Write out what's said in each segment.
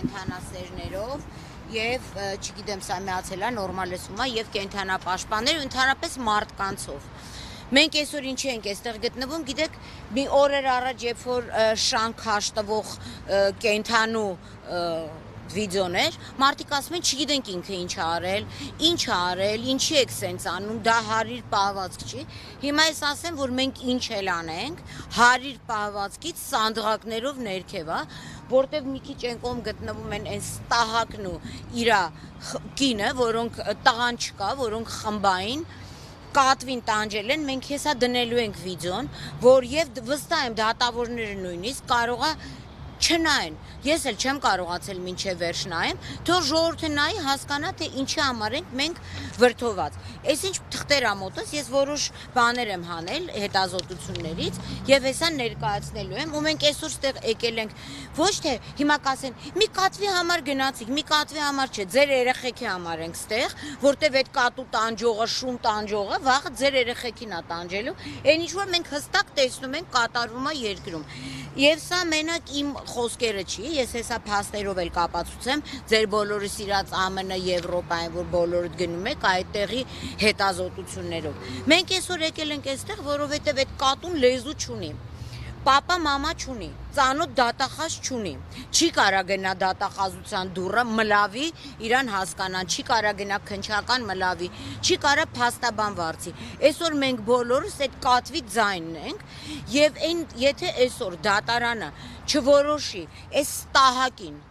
կենթանասերներով եւ չգիտեմ սա միացել է նորմալեսումա եւ կենթանապաշտպաններ ու ընդհանրապես մարդկանցով։ Մենք այսօր ինչի ենք այստեղ գտնվում, գիտեք, մի օրեր առաջ, երբ որ շանք հաշտվող կենթանու վիդեոներ, մարդիկ ասում են, չգիտենք ինքը ինչ արել, ինչի եք սենց անում, դա հարիր պահվածք չի։ Հիմա ես ասեմ, որ մենք ինչ էլ անենք, հարիր պահվածքից սանդղակներով ներքև, որտեղ մի քիչ են կողմ գտնվում են այն ստահակն ու իրա կինը, որոնք տղան չկա, որոնք խմբային կատվին տանջել են, մենք հեսա դնելու ենք վիդեոն, որ եւ վստահ եմ դատավորները նույնիսկ կարող է չնայեն, ես էլ չեմ կարողացել մինչև վերջ նայեմ, թող ժողովուրդը նայի հասկանա, թե ինչի համար ենք մենք վրդոված։ Այսինչ թղթեր ամոտս, ես որոշ բաներ եմ հանել հետազոտություններից եւ հեսա ներկայացնելու եմ, ու մենք այսօր ստեղ եկել ենք ոչ թե հիմա կասեն, մի կատվի համար գնացիք, մի կատվի համար չէ, ձեր երեխեքի համար ենք ստեղ, որտեվ այդ կատու տանջողը, շուն տանջողը վաղը ձեր երեխեքին է տանջելու, այն ինչ որ մենք հստակ տեսնում ենք կատարվում է երկրում։ Եվ սա մենակ իմ խոսքերը չի, ես հեսա փաստերով էլ կապացուցեմ, ձեր բոլորը սիրած ԱՄՆ, Եվրոպային, որ բոլորդ գնում եք այդտեղի հետազոտություններով։ Մենք այսօր եկել ենք այստեղ, որովհետև այդ կատուն լեզու չունի, պապա մամա չունի, ծանոթ դատախազ չունի, չի կարա գնա դատախազության դուռը մլավի իրան հասկանան, չի կարա գնա քնչական մլավի, չի կարա փաստաբան վարձի։ Այսօր մենք բոլորս այդ կատվի ձայնն ենք եւ այն եթե այսօր դատարանը չորոշի այս ստահակին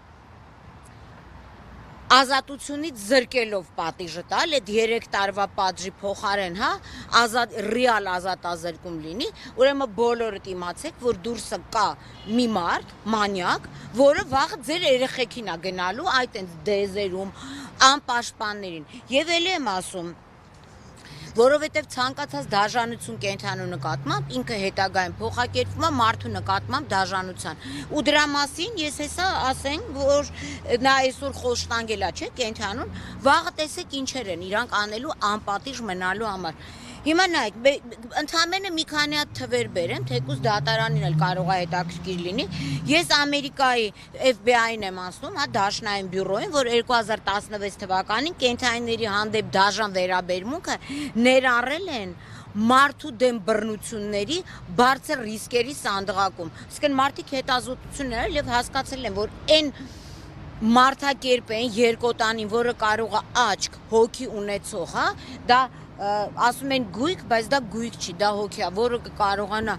ազատությունից զրկելով պատիժը տալ, այդ 3 տարվա պատժի փոխարեն, ռեալ ազատազրկում լինի, ուրեմն բոլորդ իմացեք, որ դուրսը կա մի մարդ, մանյակ, որը վաղը ձեր երեխեքին է գնալու այդ այնց դեզերում, անպաշտպաններին։ Եվ ելի եմ ասում, որովհետև ցանկացած դաժանություն կենթանու նկատմամբ ինքը հետագայում փոխակերպվում է մարդու նկատմամբ դաժանության։ Ու դրա մասին ես հեսա ասենք, որ նա այսօր խոստանգել է, չէ, կենթանուն, վաղը տեսեք ինչեր են իրանք անելու անպատիժ մնալու համար։ Հիմա նայեք, ընդամենը մի քանի հատ թվեր բերեմ, թեկուզ դատարանին էլ կարող է հետաքրքիր լինի։ Ես Ամերիկայի FBI-ն եմ ասում, Դաշնային բյուրոին, որ 2016 թվականին կենթանիների հանդեպ դաժան վերաբերմունքը ներառել են մարդու դեմ բռնությունների բարձր ռիսկերի սանդղակում։ Իսկ մարդիկ հետազոտություններ եւ հասկացել են, որ այն մարդակերպ են երկոտանին, որը կարող է աչք, հոգի ունեցող, դա ասում են գույք, բայց դա գույք չի, դա հոգի է, որը կարողանա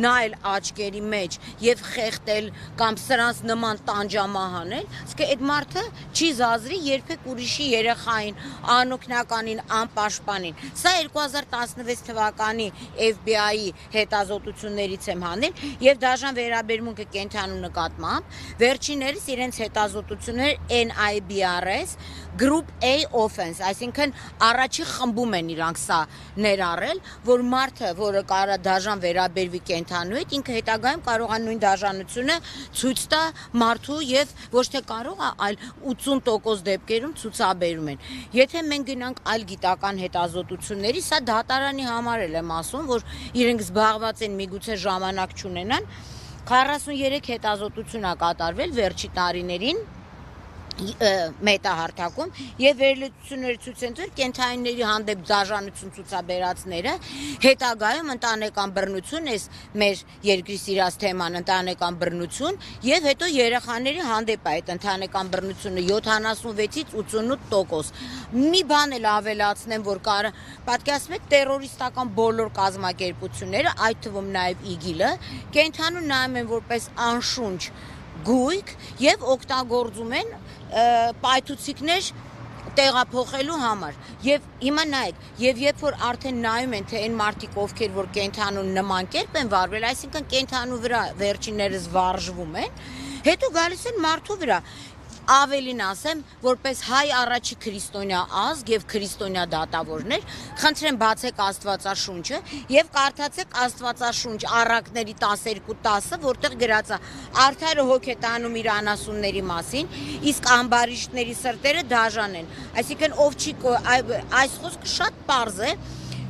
նայել աչքերի մեջ եւ խեղդել կամ սրանց նման տանջամահանել, իսկ այդ մարդը չի զազրի երբեք ուրիշի երեխային, անօգնականին, անպաշտպանին։ Սա 2016 թվականի FBI-ի հետազոտություններից եմ հանել եւ դաժան վերաբերմունքը կենթանու նկատմամբ վերջիններս իրենց հետազոտություններ NIBRS Group A offense, այսինքն առաջի խմբում են իրանք սա ներառել, որ մարդը, որը կարա դաժան վերաբերվի կենթանու հետ, ինքը հետագայում կարող է նույն դաժանությունը ցույց տա մարդու եւ ոչ թե կարող է, այլ 80% դեպքերում ցուցաբերում են։ Եթե մենք գնանք այլ գիտական հետազոտությունների, սա դատարանի համար եմ ասում, որ իրենք զբաղված են միգուցե ժամանակ չունենան, 43 հետազոտություն է կատարվել վերջի տարիներին մետահարթակում եւ վերլուծությունները ցույց են տվել կենթանիների հանդեպ դաժանություն ցուցաբերածները հետագայում ընտանեկան բռնություն, այս մեր երկրի սիրած թեման ընտանեկան բռնություն եւ հետո երեխաների հանդեպ այդ ընտանեկան բռնությունը 76-ից 88%։ Մի բան էլ ավելացնեմ, որ կարա պատկերացնեք տերորիստական բոլոր կազմակերպությունները, այդ թվում նաեւ ԻԳԻԼ-ը, կենթանուն նայում են որպես անշունչ գույք եւ օգտագործում են պայթուցիկներ տեղափոխելու համար։ Եվ հիմա նայեք, եւ երբ որ արդեն նայում են, թե այն մարդիկ ովքեր որ կենթանուն նման կերպ են վարվել, այսինքն կենթանու վրա վերջիններս վարժվում են, հետո գալիս են մարդու վրա։ Ավելին ասեմ, որպես հայ առաջի քրիստոնյա ազգ եւ քրիստոնյա դատավորներ, խնդրեմ բացեք Աստվածաշունչը եւ կարդացեք Աստվածաշունչ առակների 12:10, որտեղ գրած է. Արդարը հոգ է տանում իր անասունների մասին, իսկ ամբարիշտների սրտերը դաժան են։ Այսինքն ով չի այս խոսքը շատ պարզ է,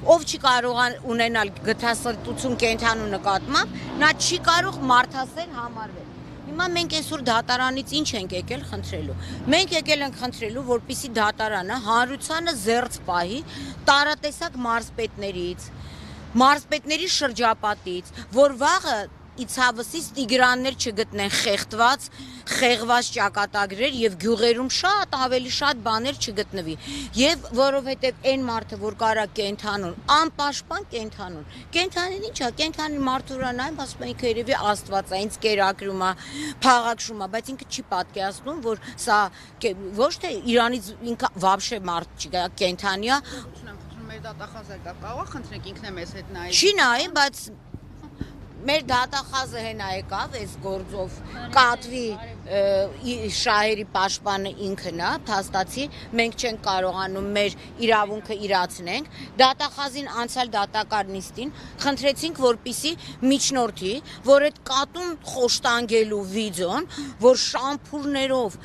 ով չի կարող ունենալ գթասրտություն կենթանու նկատմամբ, նա չի կարող մարդասեր համարվել։ Հիմա մենք այսօր դատարանից ինչ ենք եկել խնդրելու։ Մենք եկել ենք խնդրելու, որպեսզի դատարանը հանրությանը զերծ պահի տարատեսակ մարզպետների շրջապատից, որ վաղը իցավսից տիգրաններ չգտնեն խեղված ճակատագրեր եւ գյուղերում ավելի շատ բաներ չգտնվի եւ որովհետեւ այն մարդը որ կարա կենթանուն անպաշտպան կենթանին ինչա կենթանի մարդուրան այն ասում են երևի աստվածային կերակրում է փաղաքշում է բայց ինքը չի պատկերացնում որ սա ոչ թե Իրանից ինքը вообще մարդ չի կենթանի է մեր դատախազը կարող է խնդրենք ինքն է մեզ հետ նայել չի նայ բայց մեր դատախազը հենա եկավ այս գործով կատվի շահերի պաշտպանը ինքն է փաստացի մենք չենք կարողանում մեր իրավունքը իրացնենք դատախազին անցյալ դատակարնիստին խնդրեցինք որպիսի միջնորդի որ այդ կատուն խոշտանգելու վիդեոն որ շամփուրներով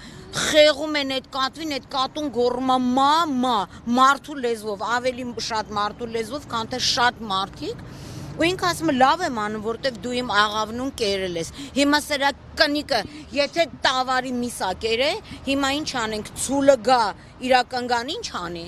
խեղում են այդ կատվին այդ կատուն գոռում է մամա մարդու լեզվով ավելի շատ մարդու լեզվով քան թե շատ մարդիկ ու ինքը ասում է լավ եմ անում որտեվ դու իմ աղավնուն կերել ես հիմա սրա կնիկը եթե տավարի միսա կերե հիմա ինչ անենք ցուլը գա իրա կնգան ինչ անի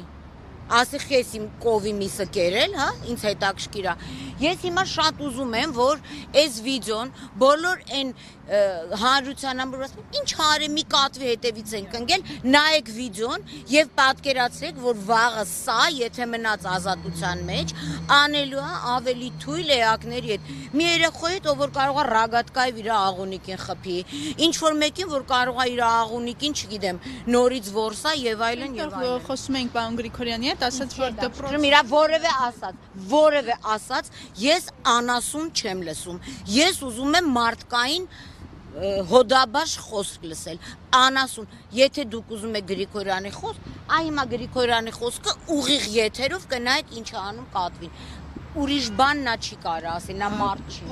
ասի խես իմ կովի միսը կերել հա ինձ հետաքրքիր է ես հիմա շատ ուզում եմ որ այս վիդեոն բոլոր այն հանրության համար ասում ինչ հարեմի կատվի հետևից են կնգել նայեք վիդեոն եւ պատկերացրեք որ վաղը սա եթե մնաց ազատության մեջ անելու է ավելի թույլ էակների հետ մի երեխայի հետ ով որ կարող է ռագատկայով իր աղունիկին խփի ինչ որ մեկին որ կարող է իր աղունիկին չգիտեմ նորից որսա եւ այլն խոսում ենք պարոն Գրիգորյանի հետ ասաց որ դպրոցում իրա որևէ ասած ես անասուն չեմ լսում ես ուզում եմ մարդկային հոդաբաշ խոսք լսել անասուն եթե դուք ուզում եք Գրիգորյանի խոսք այ հիմա Գրիգորյանի խոսքը ուղիղ եթերով կնայեք ինչ անում կատվին ուրիշ բան նա չի կարող ասել նա մարդ չի